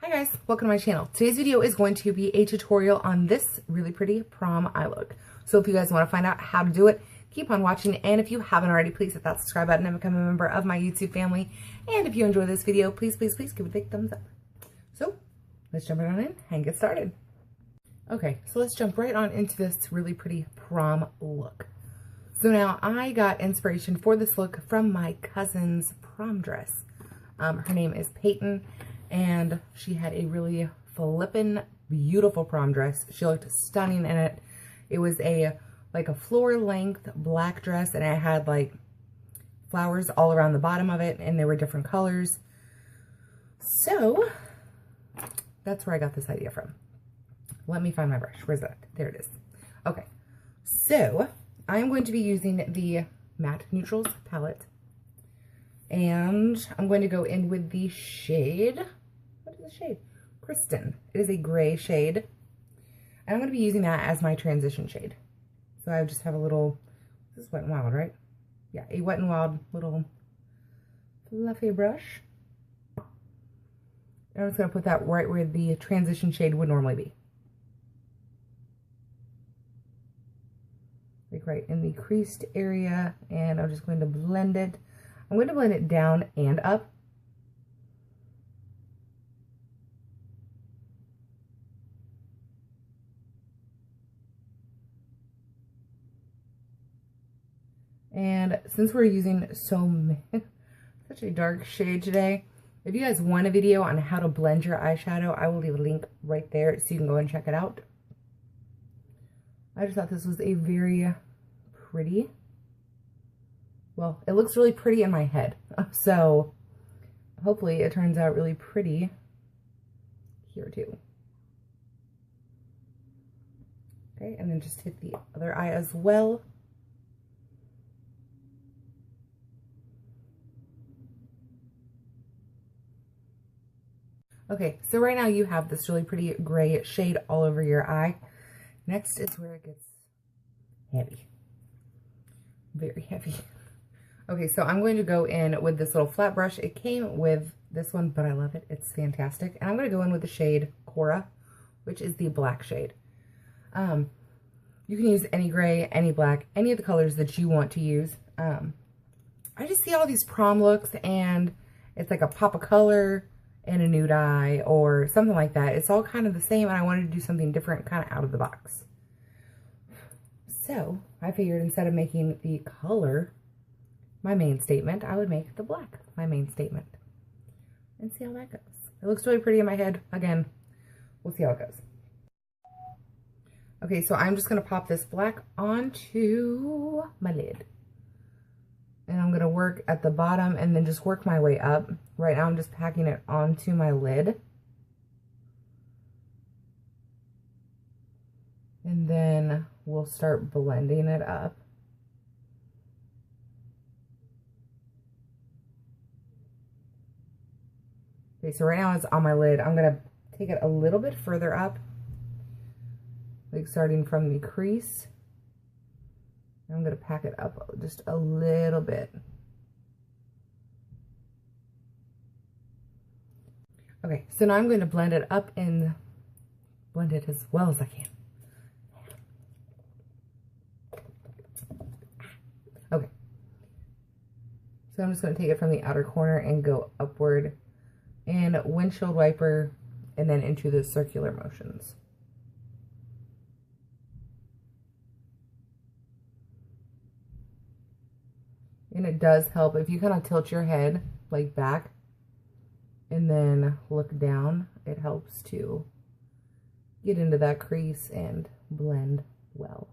Hi guys, welcome to my channel. Today's video is going to be a tutorial on this really pretty prom eye look. So if you guys want to find out how to do it, keep on watching. And if you haven't already, please hit that subscribe button and become a member of my YouTube family. And if you enjoy this video, please give it a big thumbs up. So let's jump right on in and get started. Okay, so let's jump right on into this really pretty prom look. So now I got inspiration for this look from my cousin's prom dress. Her name is Peyton. And she had a really flippin' beautiful prom dress. She looked stunning in it. It was like a floor length black dress, and it had like flowers all around the bottom of it, and they were different colors. So that's where I got this idea from. Let me find my brush. Where's that? There it is. Okay, so I'm going to be using the Matte Neutrals palette. And I'm going to go in with the shade, what is the shade? Kristen. It is a gray shade. And I'm going to be using that as my transition shade. So I just have a little, this is Wet n Wild, right? Yeah, a Wet n Wild little fluffy brush. And I'm just going to put that right where the transition shade would normally be. Like right in the creased area. And I'm just going to blend it. I'm going to blend it down and up. And since we're using such a dark shade today, if you guys want a video on how to blend your eyeshadow, I will leave a link right there so you can go and check it out. I just thought this was a very pretty, well, it looks really pretty in my head, so hopefully it turns out really pretty here too. Okay, and then just hit the other eye as well. Okay, so right now you have this really pretty gray shade all over your eye. Next is where it gets heavy. Very heavy. Okay, so I'm going to go in with this little flat brush. It came with this one, but I love it. It's fantastic. And I'm going to go in with the shade Cora, which is the black shade. You can use any gray, any black, any of the colors that you want to use. I just see all these prom looks, and it's like a pop of color and a nude eye or something like that. It's all kind of the same, and I wanted to do something different, kind of out of the box. So I figured instead of making the color my main statement, I would make the black my main statement. And see how that goes. It looks really pretty in my head. Again, we'll see how it goes. Okay, so I'm just going to pop this black onto my lid. And I'm going to work at the bottom and then just work my way up. Right now I'm just packing it onto my lid. And then we'll start blending it up. Okay, so right now it's on my lid. I'm going to take it a little bit further up, like starting from the crease. I'm going to pack it up just a little bit. Okay, so now I'm going to blend it up and blend it as well as I can. Okay, so I'm just going to take it from the outer corner and go upward and windshield wiper, and then into the circular motions. And it does help if you kind of tilt your head like back and then look down. It helps to get into that crease and blend well.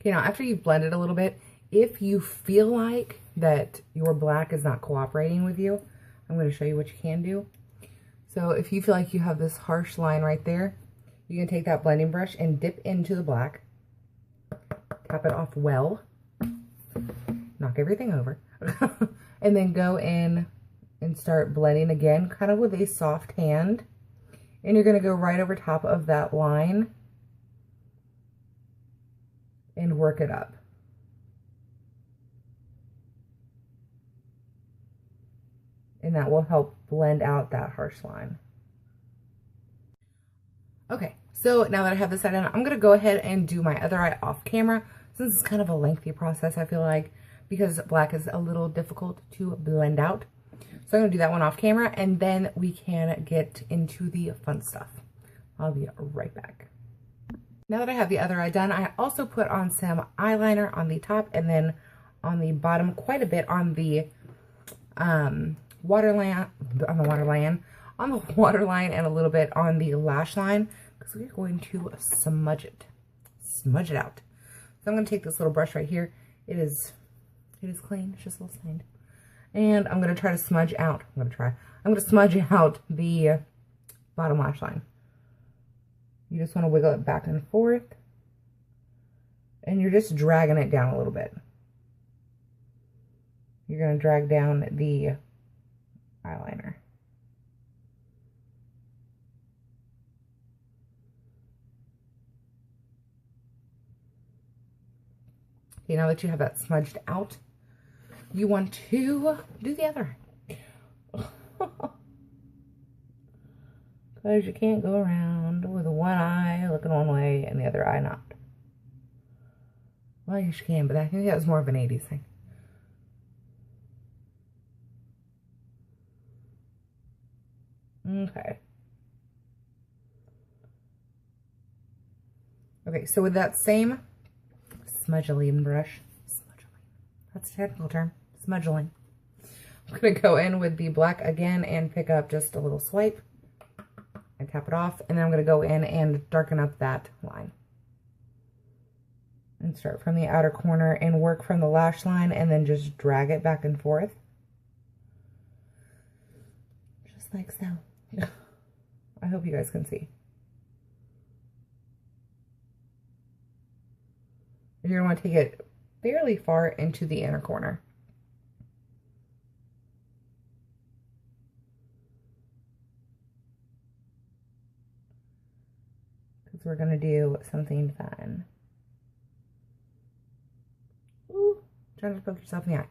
Okay, now after you've blended a little bit, if you feel like that your black is not cooperating with you, I'm going to show you what you can do. So if you feel like you have this harsh line right there, you can take that blending brush and dip into the black, tap it off well, knock everything over, and then go in and start blending again, kind of with a soft hand. And you're going to go right over top of that line and work it up. and that will help blend out that harsh line. Okay, so now that I have this side on, I'm going to go ahead and do my other eye off camera, since it's kind of a lengthy process, I feel like, because black is a little difficult to blend out. So I'm going to do that one off camera, and then we can get into the fun stuff. I'll be right back. Now that I have the other eye done, I also put on some eyeliner on the top and then on the bottom, quite a bit on the waterline, and a little bit on the lash line, because we're going to smudge it out. So I'm going to take this little brush right here. It is clean, it's just a little stained. And I'm going to try to smudge out, I'm going to smudge out the bottom lash line. You just want to wiggle it back and forth. And you're just dragging it down a little bit. You're going to drag down the eyeliner. Okay, now that you have that smudged out, you want to do the other. Because you can't go around with one eye looking one way and the other eye not. Well, I guess you can, but I think that was more of an 80s thing. Okay. Okay, so with that same smudgeline brush, that's a technical term, smudgeline. I'm going to go in with the black again and pick up just a little swipe and tap it off, and then I'm going to go in and darken up that line. And start from the outer corner and work from the lash line and then just drag it back and forth. Just like so. I hope you guys can see. You're going to want to take it fairly far into the inner corner. Because we're going to do something fun. Ooh, trying to poke yourself in the eye.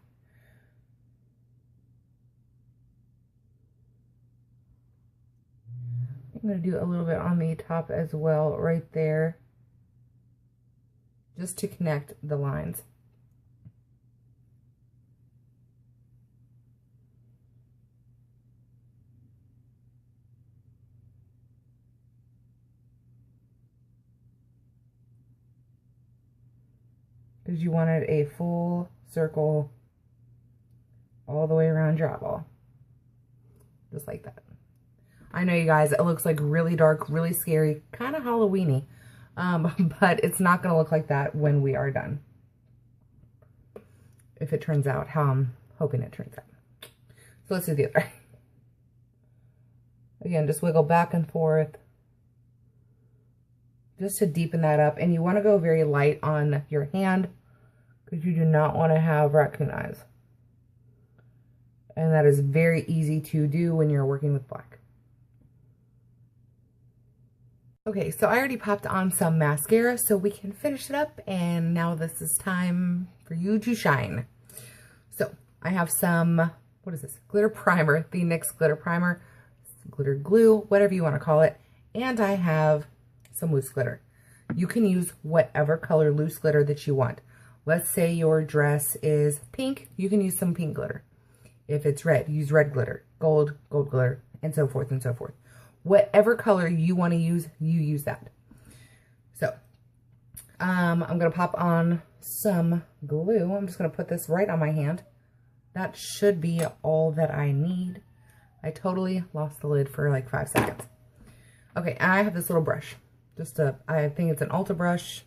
I'm going to do a little bit on the top as well, right there, just to connect the lines. Because you wanted a full circle all the way around your eyeball. Just like that. I know, you guys, it looks like really dark, really scary, kind of Halloween-y. But it's not going to look like that when we are done. If it turns out how I'm hoping it turns out. So let's do the other. Again, just wiggle back and forth. Just to deepen that up. And you want to go very light on your hand, because you do not want to have raccoon eyes. And that is very easy to do when you're working with black. Okay, so I already popped on some mascara, so we can finish it up, and now this is time for you to shine. So I have some, what is this? Glitter primer, the NYX glitter primer, glitter glue, whatever you want to call it, and I have some loose glitter. You can use whatever color loose glitter that you want. Let's say your dress is pink, you can use some pink glitter. If it's red, use red glitter, gold glitter, and so forth and so forth. Whatever color you want to use, you use that. So, I'm going to pop on some glue. I'm just going to put this right on my hand. That should be all that I need. I totally lost the lid for like 5 seconds. Okay, and I have this little brush. I think it's an Ulta brush.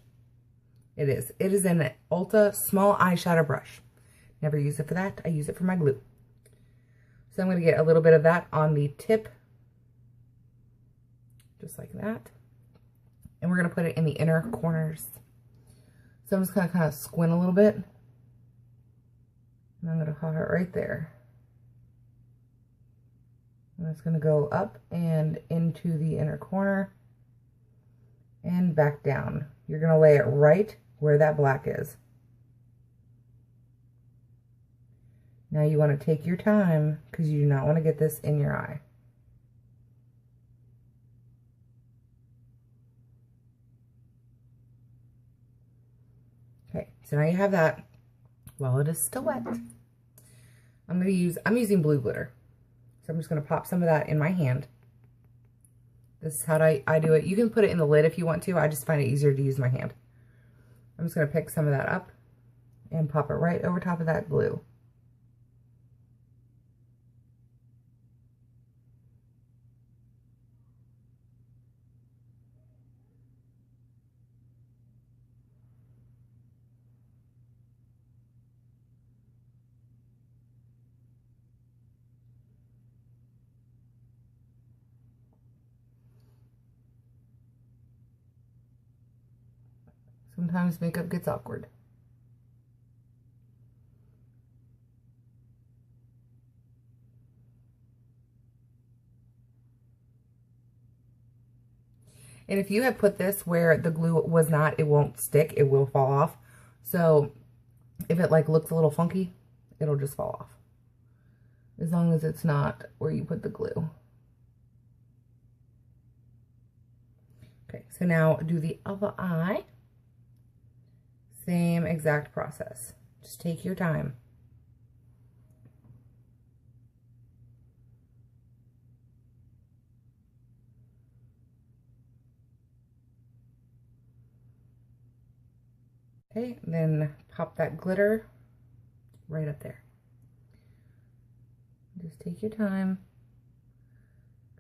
It is. It is an Ulta small eyeshadow brush. Never use it for that. I use it for my glue. So I'm going to get a little bit of that on the tip. Just like that. And we're going to put it in the inner corners. So I'm just going to kind of squint a little bit. And I'm going to have it right there. And it's going to go up and into the inner corner. And back down. You're going to lay it right where that black is. Now you want to take your time because you do not want to get this in your eye. Okay, so now you have that. While it is still wet, I'm using blue glitter. So I'm just going to pop some of that in my hand. This is how I do it. You can put it in the lid if you want to. I just find it easier to use my hand. I'm just going to pick some of that up and pop it right over top of that glue. Sometimes makeup gets awkward. And if you have put this where the glue was not, it won't stick, it will fall off. So if it like looks a little funky, it'll just fall off. As long as it's not where you put the glue. Okay, so now do the other eye. Same exact process. Just take your time. Okay, then pop that glitter right up there. Just take your time.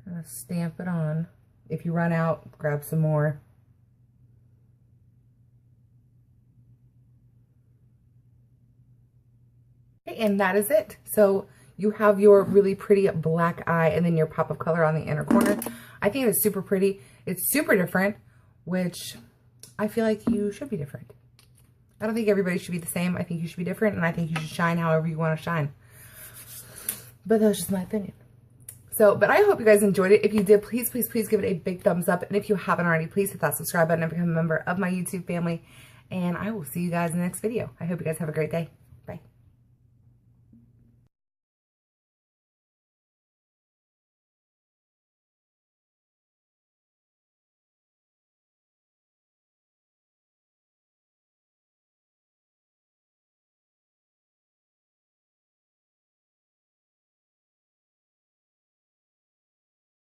Kind of stamp it on. If you run out, grab some more. Okay, and that is it. So you have your really pretty black eye and then your pop of color on the inner corner. I think it's super pretty. It's super different, which I feel like you should be different. I don't think everybody should be the same. I think you should be different, and I think you should shine however you want to shine. But that's just my opinion. So, but I hope you guys enjoyed it. If you did, please, please, please give it a big thumbs up. And if you haven't already, please hit that subscribe button and become a member of my YouTube family. And I will see you guys in the next video. I hope you guys have a great day.